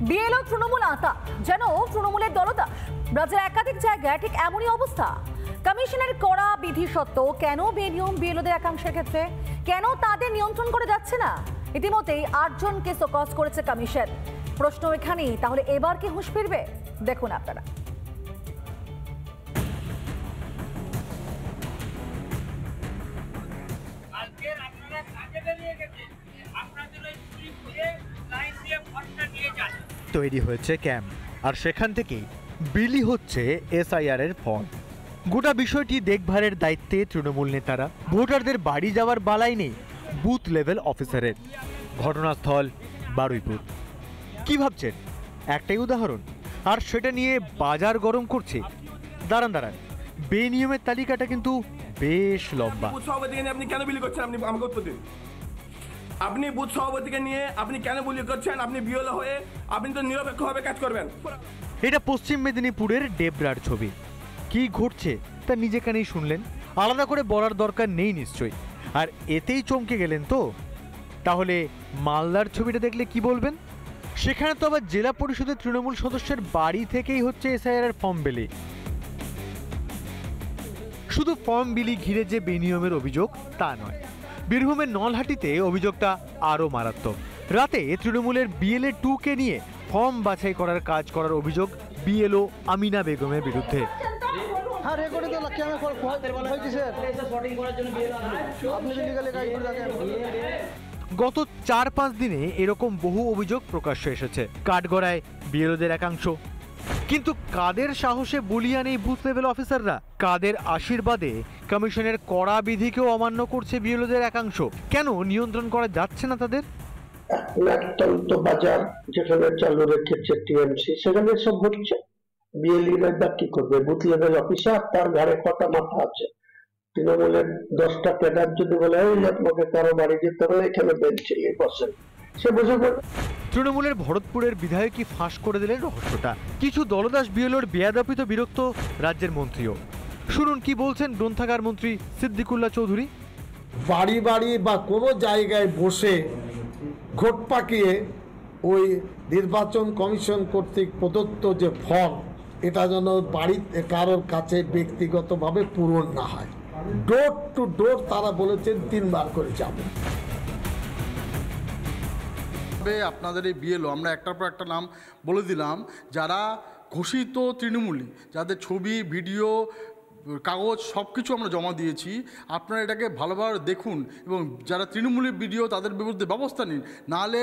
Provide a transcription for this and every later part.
BLO Trinamool আতা, যেন তৃণমূলের দলতা। রাজ্যের একাধিক জায়গায় ঠিক এমনই অবস্থা। কমিশনের কড়া বিধি সত্ত্বেও কেন বেনিয়ম বিএলওদের একাংশের ক্ষেত্রে? কেন তাদের নিয়ন্ত্রণ করে যাচ্ছে না? ইতিমধ্যেই 8 জনকে শোকজ করেছে কমিশন। প্রশ্ন এখানেই, তাহলে এবার কি হুঁশ ফিরবে? দেখুন আপনারা। তৈরি হয়েছে ক্যাম্প, আর সেখান থেকেই বিলি হচ্ছে এসআইআর এর ফর্ম। গোটা বিষয়টি দেখভালের দায়িত্বে তৃণমূল নেতারা। ভোটারদের বাড়ি যাওয়ার বালাই নেই বুথ লেভেল অফিসারের। ঘটনাস্থল বারুইপুর। কি ভাবছেন? একটাই উদাহরণ, আর সেটা নিয়ে বাজার গরম করছে। দাঁড়ান, বেনিয়মের তালিকাটা কিন্তু বেশ লম্বা। আপনি কেন বিলি করছেন? আপনি আমাকে উত্তর দিন। আপনি বুথ সভাপতিকে নিয়ে আপনি কেন বিলি করছেন? আপনি বিএলও হয়ে আপনি তো নিরপেক্ষভাবে কাজ করবেন। এটা পশ্চিম মেদিনীপুরের ডেবরার ছবি। কি ঘটছে তা নিজে কানেই শুনলেন, আলাদা করে বলার দরকার নেই নিশ্চয়ই। আর এতেই চমকে গেলেন তো? তাহলে মালদার ছবিটা দেখলে কি বলবেন? সেখানে তো আবার জেলা পরিষদের তৃণমূল সদস্যের বাড়ি থেকেই হচ্ছে এসআইআর এর ফর্ম বিলি। শুধু ফর্ম বিলি ঘিরে যে বেনিয়মের অভিযোগ তা নয়, বীরভূমের নলহাটিতে অভিযোগটা আরও মারাত্মক। রাতে তৃণমূলের বিএলএ 2কে নিয়ে ফর্ম বাছাই করার কাজ করার অভিযোগ বিএলও আমিনা বেগমের বিরুদ্ধে। গত 4-5 দিনে এরকম বহু অভিযোগ প্রকাশ্যে এসেছে। কাঠগড়ায় বিএলওদের একাংশ। কিন্তু কাদের সাহসে বলিয়ান এই বুথ লেভেল অফিসাররা? কাদের আশীর্বাদে কমিশনের কড়া বিধিকেও অমান্য করছে বিএলওদের একাংশ? কেন নিয়ন্ত্রণ করা যাচ্ছে না তাদের? বাজার যেখানে চালু রেখেছে টিএমসি, সেখানে সব হচ্ছে। বিএলইরা কি করবে? বুথ লেভেল অফিসার, তার ঘরে কটা মাথা আছে? তৃণমূলের 10টা ক্যাডার যদি বলে তোমাকে কারো বাড়ি যেতে হবে, এখানে বেঞ্চে বসেন, সে বসে পড়বে। তৃণমূলের ভরতপুরের বিধায়কই ফাঁস করে দিলেন রহস্যটা। কিছু দলদাস বিএলওর বেয়াদপিত বিরক্ত রাজ্যের মন্ত্রীও। শুনুন কি বলছেন গ্রন্থাগার মন্ত্রী সিদ্দিকুল্লাহ চৌধুরী। বাড়ি বাড়ি বা কোনো জায়গায় বসে ঘোট পাকিয়ে ওই নির্বাচন কমিশন কর্তৃক প্রদত্ত যে ফর্ম, এটা যেন বাড়িতে কারোর কাছে ব্যক্তিগতভাবে পূরণ না হয়। ডোর টু ডোর তারা বলেছেন 3 বার করে যাবে। আপনাদের এই বিএলও আমরা একটার পর একটা নাম বলে দিলাম, যারা ঘোষিত তৃণমূলী, যাদের ছবি, ভিডিও, কাগজ সব কিছু আমরা জমা দিয়েছি। আপনারা এটাকে ভালোভাবে দেখুন এবং যারা তৃণমূলী ভিডিও তাদের বিরুদ্ধে ব্যবস্থা নিন, নাহলে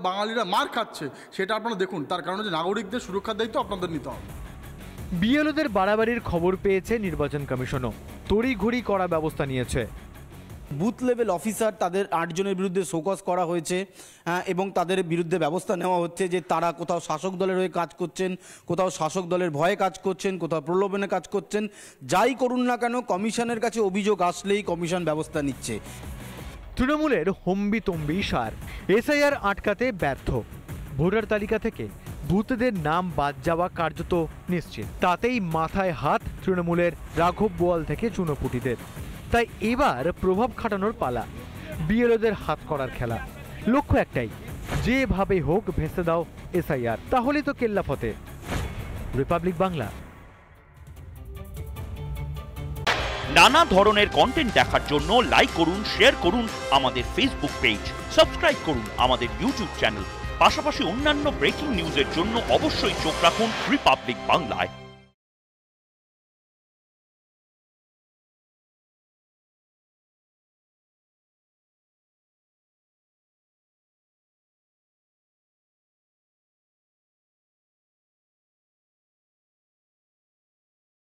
বাঙালিরা মার খাচ্ছে সেটা আপনারা দেখুন। তার কারণে যে নাগরিকদের সুরক্ষার দায়িত্ব আপনাদের নিতে হবে। বিএলওদের বাড়াবাড়ির খবর পেয়েছে নির্বাচন কমিশনও, তড়িঘড়ি করা ব্যবস্থা নিয়েছে। বুথ লেভেল অফিসার তাদের 8 জনের বিরুদ্ধে শোকজ করা হয়েছে এবং তাদের বিরুদ্ধে ব্যবস্থা নেওয়া হচ্ছে যে তারা কোথাও শাসক দলের হয়ে কাজ করছেন, কোথাও শাসক দলের ভয়ে কাজ করছেন, কোথাও প্রলোভনে কাজ করছেন। যাই করুন না কেন, কমিশনের কাছে অভিযোগ আসলেই কমিশন ব্যবস্থা নিচ্ছে। তৃণমূলের হম্বিতম্বি সার এসআইআর আটকাতে ব্যর্থ। ভোটার তালিকা থেকে ভূতদের নাম বাদ যাওয়া কার্যত নিশ্চিত। তাতেই মাথায় হাত তৃণমূলের রাঘব বোয়াল থেকে চুনোপুটিদের। তাই এবার প্রভাব খাটানোর পালা, বিএলওদের হাত করার খেলা। লক্ষ্য একটাই, যেভাবে হোক ভেস্তে দাও এসআইআর, তাহলেই তো কেল্লা ফতে। রিপাবলিক বাংলা। নানা ধরনের কন্টেন্ট দেখার জন্য লাইক করুন, শেয়ার করুন আমাদের ফেসবুক পেজ, সাবস্ক্রাইব করুন আমাদের ইউটিউব চ্যানেল। পাশাপাশি অন্যান্য ব্রেকিং নিউজের জন্য অবশ্যই চোখ রাখুন রিপাবলিক বাংলায়।